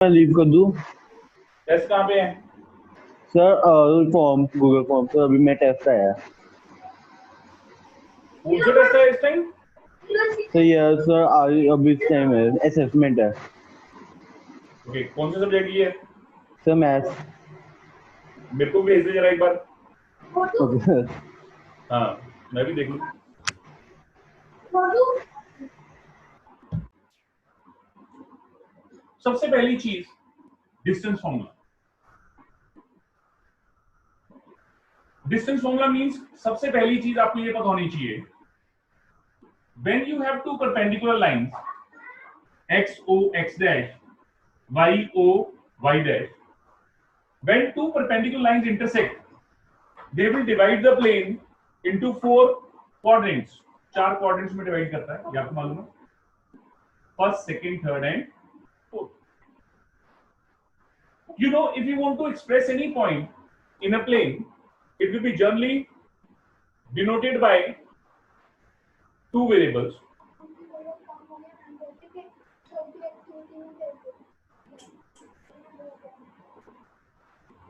मैं लीव कर दूं टेस्ट कहाँ पे है? Sir? Form Google form sir, अभी मैं टेस्ट आया है। कौन सा टेस्ट है इस टाइम? सर ये सर अभी इस टाइम है, असेसमेंट है ओके, कौन से सब्जेक्ट की है? Sir, maths. मेरे को भी भेज दे जरा एक बार। Okay sir. हाँ, मैं भी देख लूँ। सबसे पहली चीज, distance formula. Distance formula means सबसे पहली चीज आपको ये पता होनी चाहिए, when you have two perpendicular lines x o x dash y o y dash, when two perpendicular lines intersect they will divide the plane into four quadrants। चार quadrants में डिवाइड करता है, ये आपको मालूम है। First, second, third and fourth. You know, if you want to express any point in a plane, it will be generally denoted by two variables,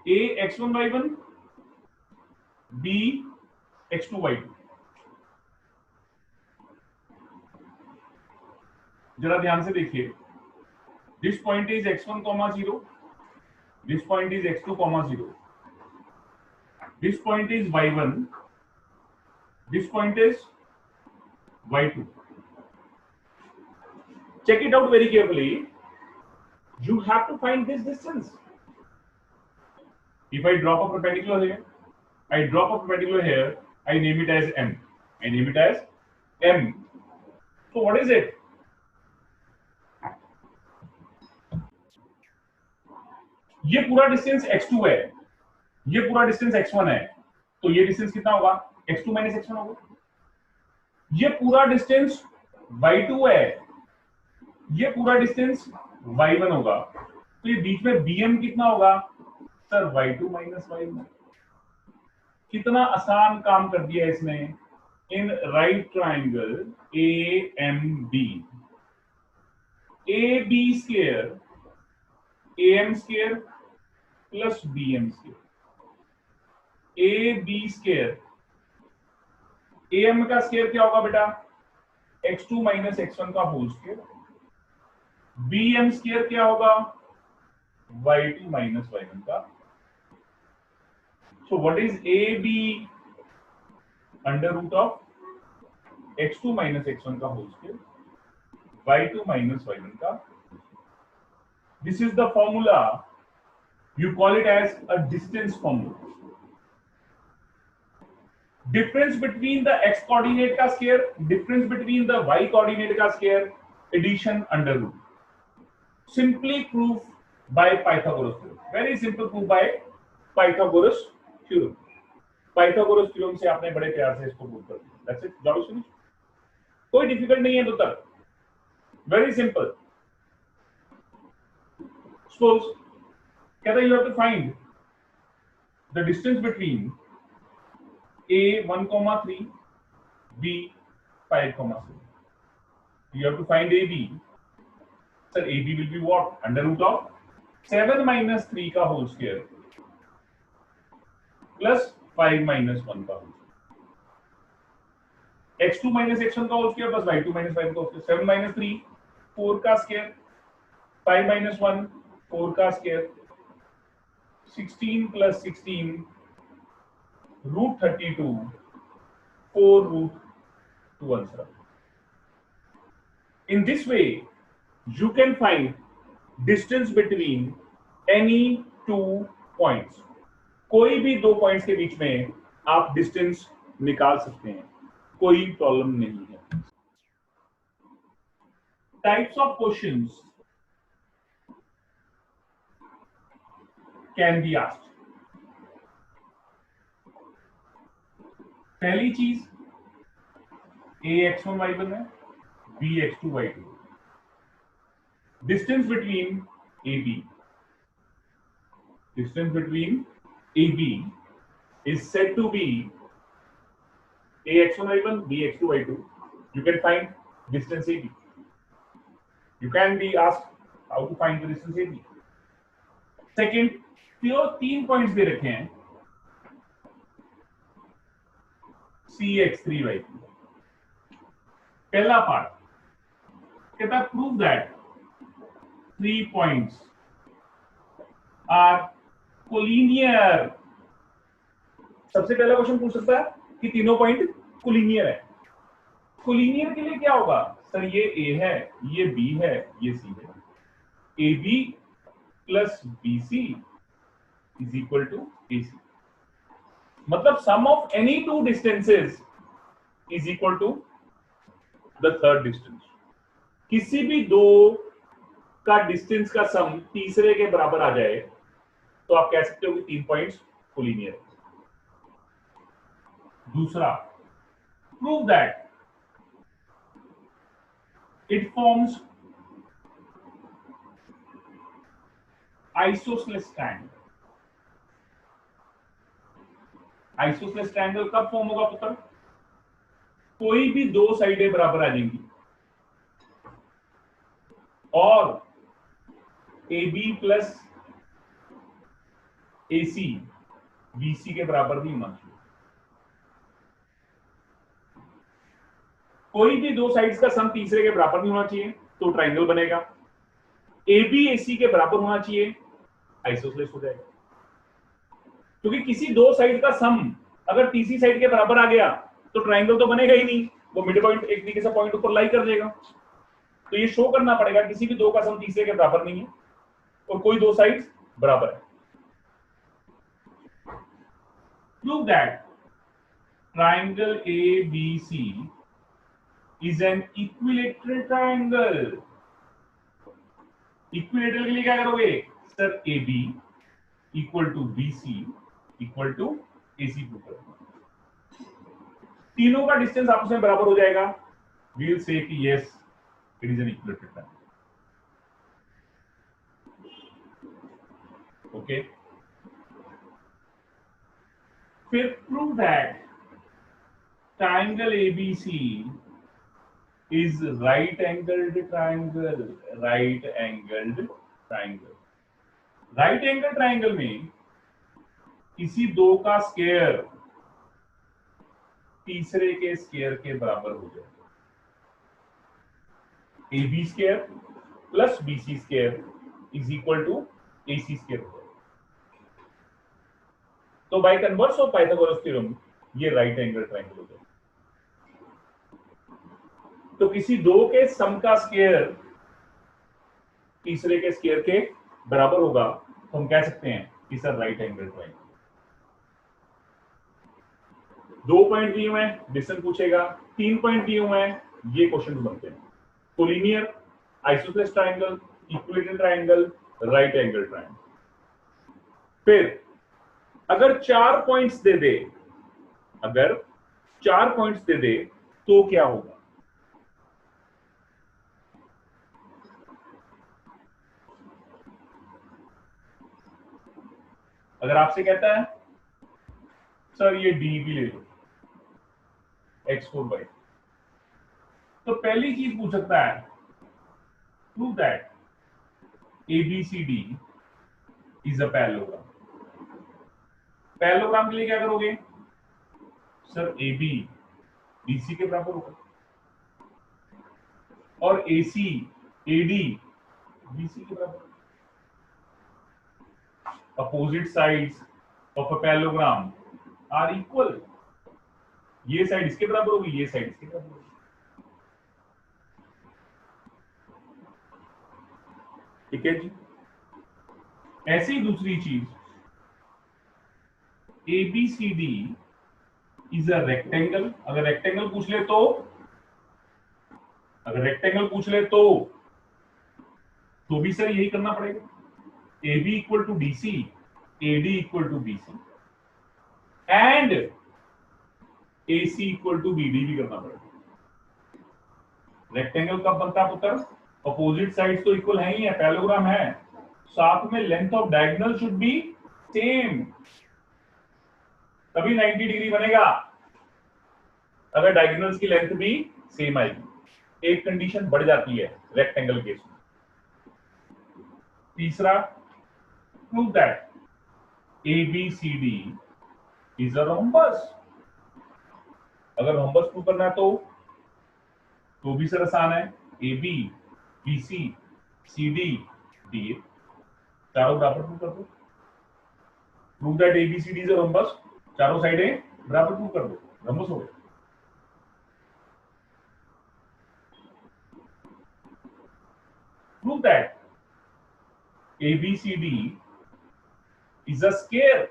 a x1 y1, b x2 y2। जरा ध्यान से देखिए, this point is x1 comma 0, this point is x2 comma 0, this point is y1, this point is y2। check it out very carefully, you have to find this distance। if I drop a perpendicular here, I drop a perpendicular here, I name it as m, I name it as m। so what is it? ये पूरा distance x2 है, ये पूरा distance x1 है, तो ये distance कितना होगा? x2 माइनस x1 होगा। ये पूरा डिस्टेंस y2 है, ये पूरा डिस्टेंस y1 होगा, तो ये बीच में bm कितना होगा? Sir y2 minus y1। कितना आसान काम कर दिया इसने। In right triangle AMD, AB square AM square plus BM square, AB square, AM का स्क्वायर क्या होगा बेटा? x2 माइनस x1 का होल स्क्वायर। BM स्क्वायर क्या होगा? y2 माइनस y1 का। So what is AB? Under root of x2 minus x1 का whole square, y2 minus y1 का। This is the formula, you call it as a distance formula। Difference between the x coordinate का square, difference between the y coordinate का square, addition under root. Simply proof by Pythagoras theorem, very simple proof by Pythagoras theorem. Pythagoras theorem से आपने बड़े प्यार से इसको prove कर दिया। That's it, job finish. कोई डिफिकल्ट नहीं है तो तक, वेरी सिंपल। सपोज कहता है you have to find the distance between a 1,3, b 5,7। you have to find AB। sir AB will be what? Under root of 7 minus 3 का whole square plus 5 minus 1 का whole square। x2 minus x1 का whole square plus y2 minus y1 का whole square। 7 minus 3 4 का square, 5 minus 1 4 का square, 16 plus 16 root 32, 4 root 2 answer। in this way you can find distance between any two points। कोई भी दो points के बीच में आप डिस्टेंस निकाल सकते हैं, कोई प्रॉब्लम नहीं है। Types of questions can be asked. पहली चीज a x1 y1 है, b x2 y2। Distance between AB, distance between AB is said to be ax1 y1 bx2 y2। you can find distance AB। you can be asked how to find the distance AB। Second, तो 3 points दे रखे हैं CX3Y2। पहला part कहता है prove that 3 points are collinear. सबसे पहला question पूछ सकता है कि तीनों पॉइंट कोलिनियर है। कोलिनियर के लिए क्या होगा सर? ये A है, ये B है, ये C है। AB plus BC is equal to AC। मतलब sum of any two distances is equal to the third distance. किसी भी दो का डिस्टेंस का सम तीसरे के बराबर आ जाए तो आप कह सकते हो कि 3 पॉइंट्स कोलिनियर है। दूसरा, prove that it forms isosceles triangle. Isosceles triangle कब फॉर्म होगा पुत्र? कोई भी दो साइडें बराबर आ जाएंगी और AB प्लस AC BC के बराबर भी होना चाहिए। कोई भी दो साइड्स का सम तीसरे के बराबर नहीं होना चाहिए तो ट्रायंगल बनेगा। AB AC के बराबर होना चाहिए, आइसोसेलेस हो जाएगा। क्योंकि किसी दो साइड का सम अगर तीसरी साइड के बराबर आ गया तो ट्रायंगल तो बनेगा ही नहीं, वो मिड पॉइंट एक तरीके से पॉइंट ऊपर लाई कर देगा। तो ये शो करना पड़ेगा किसी भी दो का सम तीसरे के बराबर नहीं है और कोई दो साइड्स बराबर है। Prove that triangle ABC is an equilateral triangle। Equilateral के लिए क्या करोगे sir? AB equal to BC equal to AC prove करोगे। तीनों का डिस्टेंस आपस में बराबर हो जाएगा। वी विल से कि yes it is an equilateral triangle. Okay, फिर prove that triangle ABC is right angled triangle। right angled triangle, right angled triangle में किसी दो का स्क्वायर तीसरे के स्क्वायर के बराबर हो जाए। AB square plus BC square is equal to AC square हो जाए। तो by converse of Pythagoras theorem ये राइट एंगल ट्रायंगल हो जाए। तो किसी दो के सम का स्क्वायर तीसरे के स्क्वायर के बराबर होगा तो हम कह सकते हैं कि सर राइट एंगल ट्रायंगल। दो पॉइंट दिए हुए हैं, डिस्टेंस पूछेगा। 3 पॉइंट दिए हुए हैं, ये क्वेश्चन बनते हैं। Collinear, isosceles triangle, equilateral triangle, right angle triangle. फिर अगर 4 पॉइंट्स दे दे, अगर 4 पॉइंट्स दे दे तो क्या होगा? अगर आपसे कहता है सर ये डी भी ले लो x4y, तो पहली चीज पूछ सकता है prove that ABCD is a parallelogram. Parallelogram के लिए क्या करोगे सर? AB BC के बराबर होगा और AC AD BC के बराबर। Opposite sides of a parallelogram are equal। ये साइड इसके बराबर होगी, ये साइड इसके बराबर होगी। ठीक है जी। ऐसी दूसरी चीज ABCD इज अ रेक्टेंगल। अगर रेक्टेंगल पूछ ले तो, अगर रेक्टेंगल पूछ ले तो भी सर यही करना पड़ेगा। AB equal to DC, AD equal to BC and AC equal to BD भी करना पड़ेगा। रेक्टेंगल कब बनता है पुत्र? अपोजिट साइड्स तो इक्वल है ही है, पैरेललोग्राम है, साथ में length of diagonal should be same, तभी 90 डिग्री बनेगा। अगर डायगोनल्स की लेंथ भी सेम आएगी। एक कंडीशन बढ़ जाती है रेक्टेंगल केस में। तीसरा, Prove that ABCD is a rhombus. अगर rhombus प्रूव करना है तो भी सर आसान है, AB, BC, CD, DA चारों बराबर प्रूव कर दो। Prove that ABCD is a rhombus, चारों साइडें बराबर प्रूव कर दो, rhombus हो गया। Prove that ABCD is a square.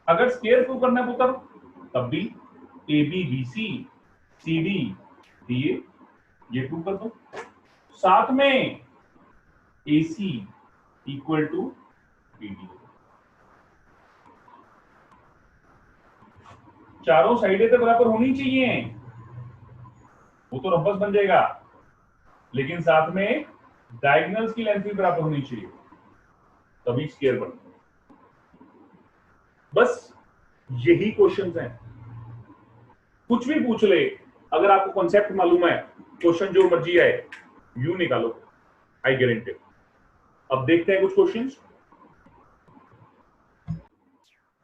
अगर स्क्वायर प्रूव करना है तो तब भी ABBC CD DA ये प्रूव कर दो, साथ में AC इक्वल टू BD। चारों साइडें तो बराबर होनी चाहिए, वो तो रंबस बन जाएगा, लेकिन साथ में डायगोनल्स की लेंथ भी बराबर होनी चाहिए, तभी स्क्वायर बनता है। बस यही क्वेश्चंस हैं, कुछ भी पूछ ले, अगर आपको कॉन्सेप्ट मालूम है, क्वेश्चन जो मर्जी आए यू निकालो, आई गारंटी। अब देखते हैं कुछ क्वेश्चंस।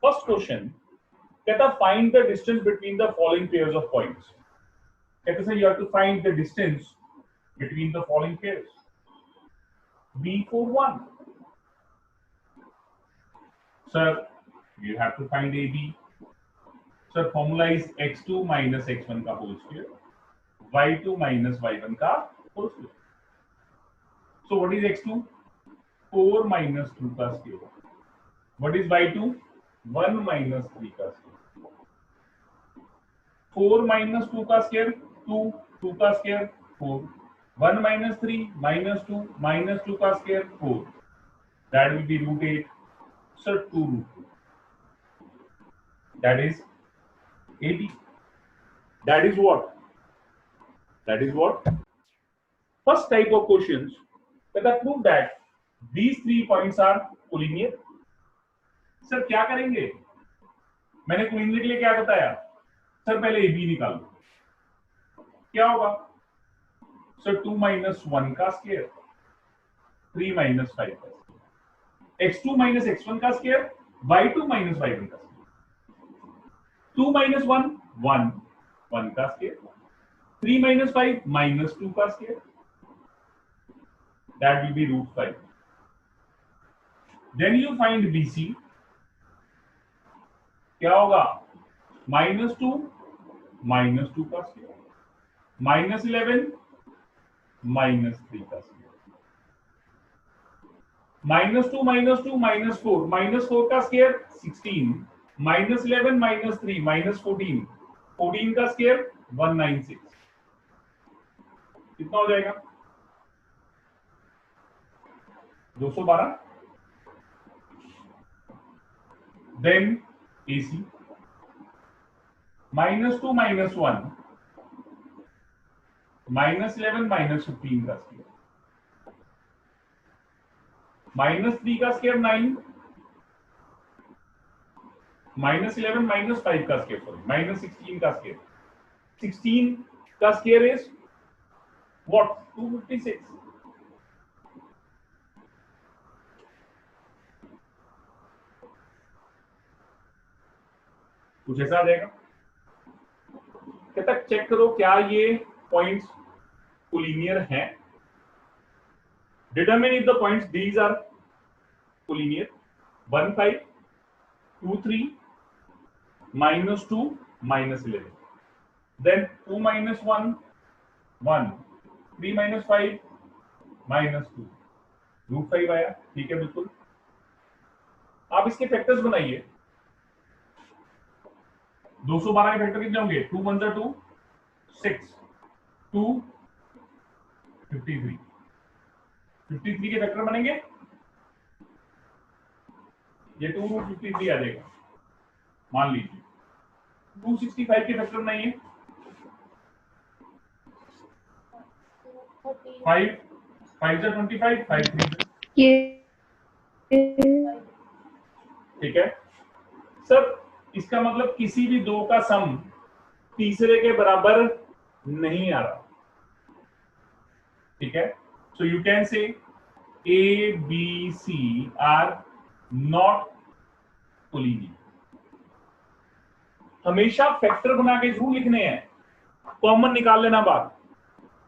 फर्स्ट क्वेश्चन कहता find the distance between the following pairs of points. कहते हैं you have to find the distance between the following pairs. B41 sir, you have to find AB. Sir, formula is x2 minus x1 का whole square, y2 minus y1 का whole square. So what is x2? 4 minus 2 का square. What is y2? 1 minus 3 का square. 4 minus 2 का square 2, 2 का square 4, 1 minus 3 minus 2 minus 2 का square 4. That will be root 8. Sir, 2 root 2. That is 80. That is what? That is what? First type of questions that I prove that these 3 points are collinear. Sir, क्या करेंगे? मैंने collinear के लिए क्या बताया? Sir, पहले AB निकाल लो। क्या होगा? Sir, 2 minus 1 का स्क्वायर, 3 minus 5 का स्क्वायर, x2 minus x1 का स्क्वायर, y2 minus y1 का स्क्वायर, 2 minus 1 1 1 का स्क्वायर, 3 minus 5 minus 2 का square, that will be root 5. Then you find BC, क्या होगा? minus 2 minus 2 का स्क्वायर, minus 11 minus 3 का square, minus 2 minus 2 minus 4, minus 4 का square 16, minus 11 minus 3 minus 14, 14 का square 196, कितना हो जाएगा? 212. Then AC, minus 2 minus 1 minus 11 minus 15 का स्क्वायर, minus 3 का स्क्वायर 9, minus 11 minus 5 का स्क्वायर, सॉरी minus 16 का स्क्वायर, 16 का स्क्वायर इज व्हाट? 256. कुछ ऐसा आ जाएगा। कहता चेक करो क्या ये पॉइंट्स कोलिनियर हैं। Determine if the points these are collinear. 1 5 2 3 -2 -11, then 2 -1 1 3 -5 -2, root 5 आया। ठीक है, बिल्कुल। आप इसके फैक्टर्स बनाइए। 212 के फैक्टर कितने होंगे? 2 1 2 6 2 53, 53 के फैक्टर बनेंगे, ये 2 रूट 53 आ जाएगा। मान लीजिए 265 के फैक्टर बनाइए। 5 5 जा 25, 5 3 ठीक है सर। इसका मतलब किसी भी दो का सम तीसरे के बराबर नहीं आ रहा। ठीक है, सो you can say A B C are not collinear. हमेशा फैक्टर बना के जरूर लिखने हैं, कॉमन निकाल लेना बात।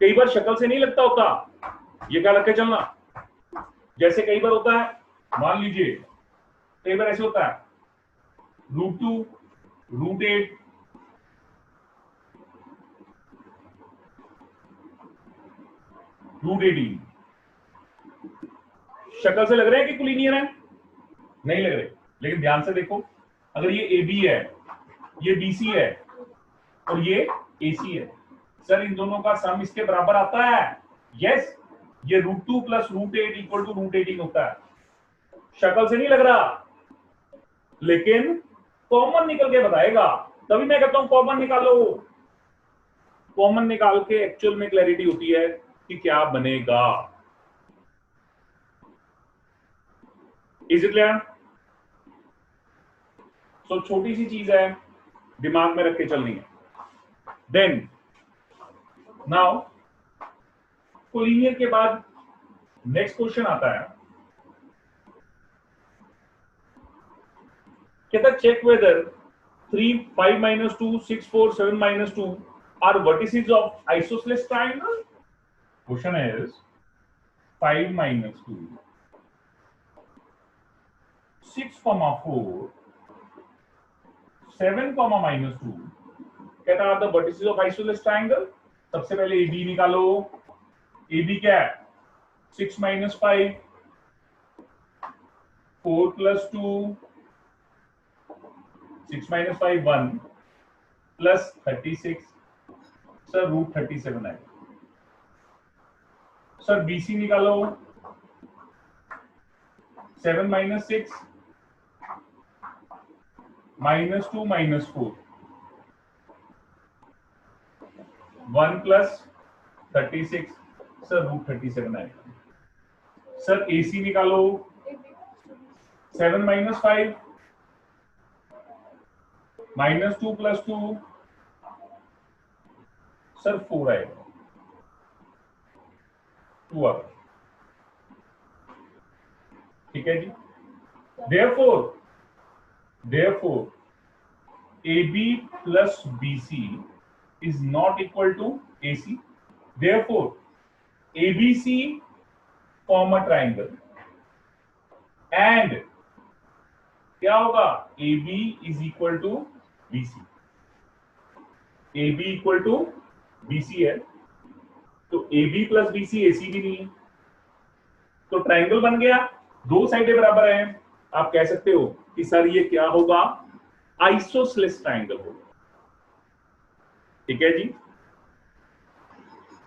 कई बार शक्ल से नहीं लगता होता, ये क्या लग के चलना। जैसे कई बार होता है, मान लीजिए कई बार ऐसे होता है √2 √8 √18, शक्ल से लग रहे हैं कि कोलिनियर है, नहीं लग रहे। लेकिन ध्यान से देखो, अगर ये ए बी है, ये बी सी है और ये ए सी है, सर इन दोनों का सम इसके बराबर आता है। यस, ये √2 + √8 = √18 होता है। शक्ल से नहीं लग रहा, लेकिन कॉमन निकल के बताएगा। तभी मैं कहता हूं कॉमन निकालो। कॉमन निकाल के एक्चुअल में क्लैरिटी होती है कि क्या बनेगा। Is it clear? तो छोटी सी चीज है, दिमाग में रख के चलनी है। देन नाउ कोलिनियर के बाद नेक्स्ट क्वेश्चन आता है, कहता check whether 3 5 - 2 6 4 7 - 2 are vertices of isosceles triangle. Question is 5 - 2 6, 4 7, -2 कहता है the vertices of isosceles triangle। सबसे पहले AB निकालो। AB क्या है? 6 - 5 4 + 2 6 - 5 1 + 36, सर √37 है। सर BC निकालो। 7 - 6 -2 -4 1 + 36, सर √37 है। सर AC निकालो। 7 - 5 -2 + 2, सर 4 आएगा, 2 आ गया। ठीक है जी। Therefore AB + BC is not equal to AC. Therefore ABC form a triangle and क्या होगा? AB is equal to BC। AB equal to BC है, तो AB + BC AC भी नहीं है, तो ट्राइंगल बन गया। दो साइडें बराबर हैं, आप कह सकते हो कि सर ये क्या होगा? आइसोसेलेस ट्राइंगल होगा। ठीक है जी।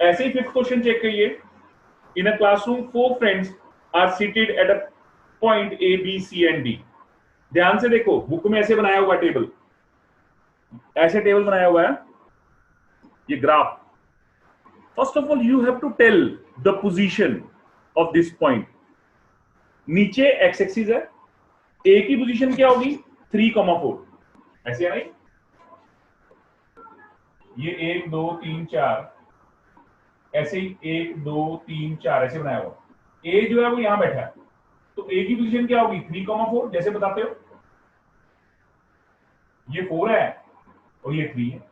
ऐसे ही 5th क्वेश्चन चेक करिए। In a classroom 4 friends are seated at a point A B C and D। ध्यान से देखो, बुक में ऐसे बनाया हुआ टेबल, ऐसे टेबल बनाया हुआ है, ये graph. First of all you have to tell the position of this point. नीचे एक्स एक्सिस है, ए की पोजीशन क्या होगी? 3, 4, ऐसे है नहीं? ये 1 2 3 4, ऐसे ही 1 2 3 4 ऐसे बनाया हुआ। ए जो है वो यहां बैठा है, तो ए की पोजीशन क्या होगी? 3, 4, जैसे बताते हो। ये 4 है और ये 3 है।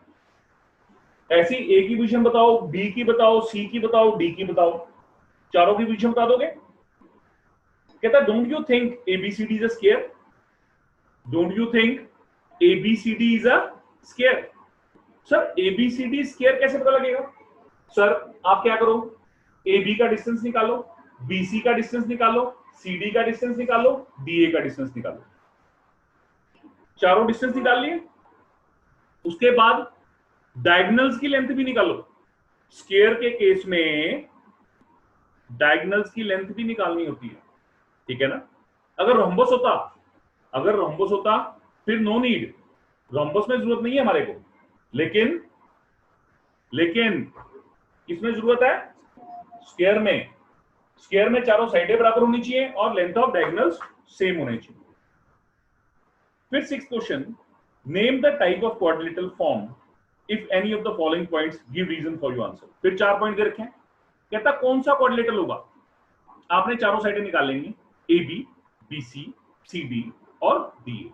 ऐसी ए की पोजीशन बताओ, बी की बताओ, सी की बताओ, डी की बताओ, चारों की पोजीशन बता दोगे? कहता don't you think ABCD is a square? Don't you think ABCD is a square? Sir ABCD square कैसे पता लगेगा? सर आप क्या करो, ए बी का डिस्टेंस निकालो, बीसी का डिस्टेंस निकालो, सीडी का डिस्टेंस निकालो, डीए का डिस्टेंस निकालो। चारों डिस्टेंस निकाल लिए, उसके बाद डायगोनल्स की लेंथ भी निकालो। स्क्वायर के केस में डायगोनल्स की लेंथ भी निकालनी होती है, ठीक है ना? अगर रोम्बस होता फिर नो नीड, रोम्बस में जरूरत नहीं है हमारे को, लेकिन किसमें जरूरत है? स्क्वायर में चारों साइडें बराबर होनी चाहिए और लेंथ ऑफ डायगोनल्स सेम होनी चाहिए। फिर 6th question, name the type of quadrilateral form if any of the following points give reason for your answer. फिर 4 पॉइंट दे रखे हैं, कहता कौन सा क्वाड्रिलेटरल होगा? आपने चारों साइडें निकाल लेंगी, A B, B C, C D और डी ए।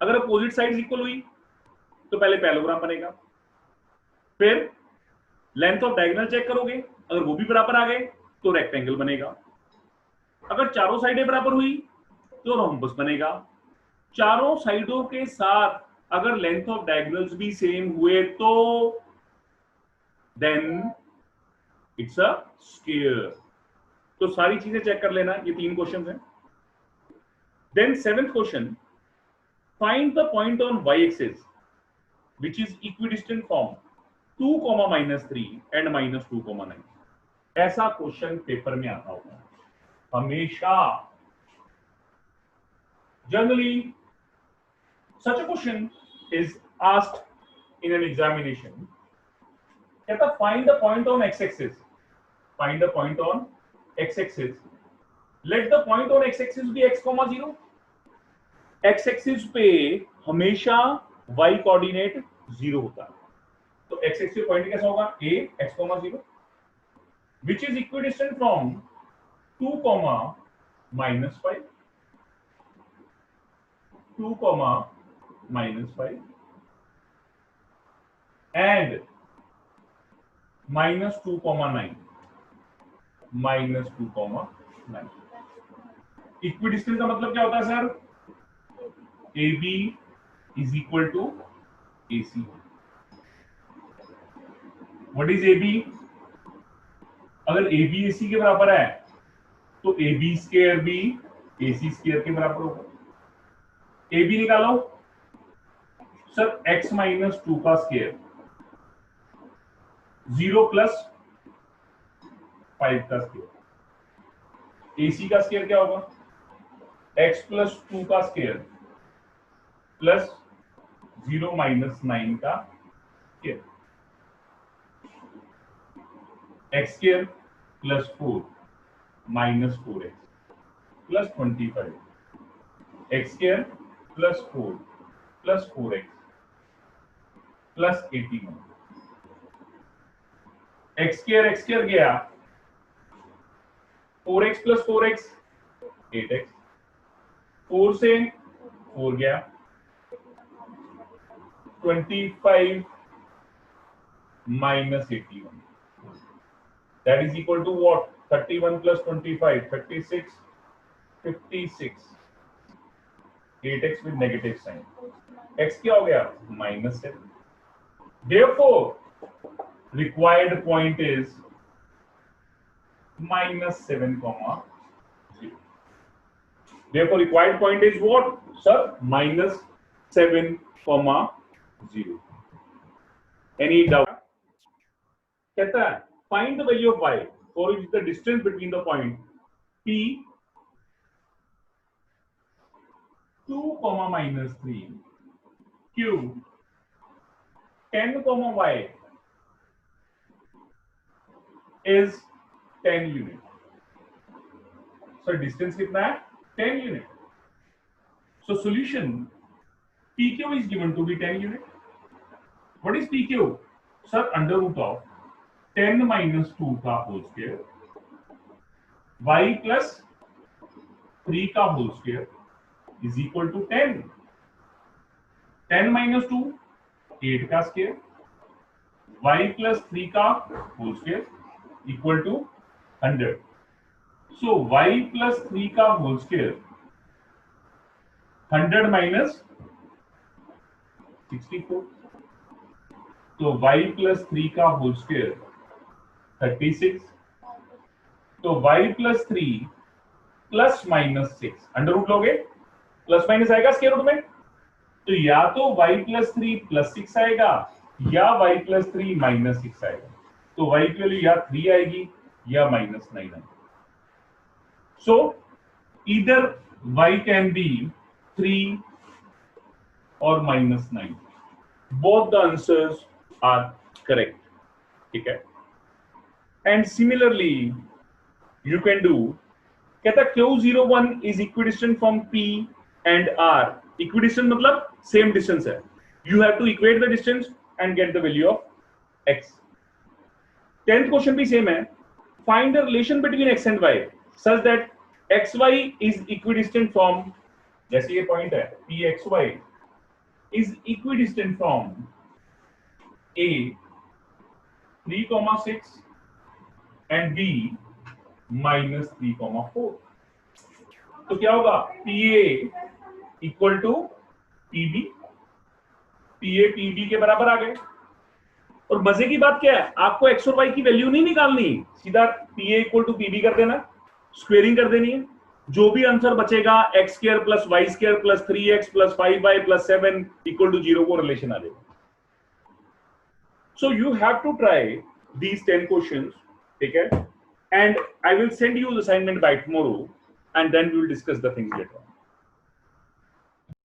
अगर अपोजिट साइड्स इक्वल हुई तो पहले पैरेललोग्राम बनेगा, फिर लेंथ ऑफ डायगोनल चेक करोगे, अगर वो भी बराबर आ गए तो रेक्टेंगल बनेगा। अगर चारों साइडें बराबर हुई तो रोम्बस बनेगा। चारों साइडों के साथ अगर लेंथ ऑफ डायगोनल्स भी सेम हुए तो देन इट्स अ स्क्वायर। तो सारी चीजें चेक कर लेना, ये 3 क्वेश्चन हैं। Then 7th question, find the point on y axis which is equidistant from 2, -3 and -2, 9। ऐसा क्वेश्चन पेपर में आता होगा हमेशा। Generally such a question is asked in an examination। कहता find the point on x-axis, find the point on x-axis, let the point on x-axis be x, 0। x-axis पे हमेशा y coordinate 0 होता है, तो x एक्सिस पॉइंट कैसा होगा, a x, 0, which is equidistant from 2, -5, 2, -5 and -2, -9, -2, 9। Equidistant का मतलब क्या होता है sir, AB is equal to AC। What is AB? अगर AB AC के बराबर है तो AB स्क्वायर भी AC स्क्वायर के बराबर होगा। AB निकालो सर, x -2 का स्क्वायर 0 + 5 का स्क्वायर। AC का स्क्वायर क्या होगा, x + 2 का स्क्वायर प्लस 0 - 9 का square. x square + 4 - 4x + 25, x square + 4 + 4x + 81। x square गया, 4x + 4x 8x, 4 से 4 गया, 25 - 81, that is equal to what, 31 + 25 36, 56, 8x with negative sign, x क्या हो गया, -7। therefore required point is -7, 0। therefore required point is what sir, -7, 0। any doubt? कहता है find the value of y for which the distance between the point P 2, -3 Q 10, y is 10 unit। so distance कितना है, 10 unit। so solution PQ is given to be 10 unit। what is PQ sir, √10 - 2 का whole square y + 3 का whole square is equal to 10। 10 - 2 8 का square, y + 3 का whole square equal to 100। So y + 3 का whole square 100 - 64, तो y + 3 का whole square 36, तो y + 3 + -6 under root लोगे, plus minus आएगा स्क्वायर रूट में, तो या तो y + 3 + 6 आएगा या y + 3 -6 आएगा, तो y की वैल्यू या 3 आएगी या -9 आएगी। So either y can be 3 और -9, both the answers are correct, ठीक है। And similarly you can do, कहता Q01 is equidistant from P and R। Equidistant मतलब सेम डिस्टेंस है, you have to equate the distance and get the value of x। 10th question भी same है, find the relation between x and y such that xy is equidistant from, जैसे ये point है pxy is equidistant from a 3,6 and b minus 3,4. तो क्या होगा, PA equal to PB, PA PB के बराबर आ गए। और मजे की बात क्या है, आपको एक्स और वाई की वैल्यू नहीं निकालनी, सीधा PA इक्वल टू PB कर देना, स्क्वेयरिंग कर देनी है, जो भी आंसर बचेगा X square plus Y square plus 3x plus 5y plus 7 equal to 0 को रिलेशन आ जाएगा। So you have to try these 10 questions, ठीक है? And I will send you the assignment by tomorrow, and then we will discuss the things later on.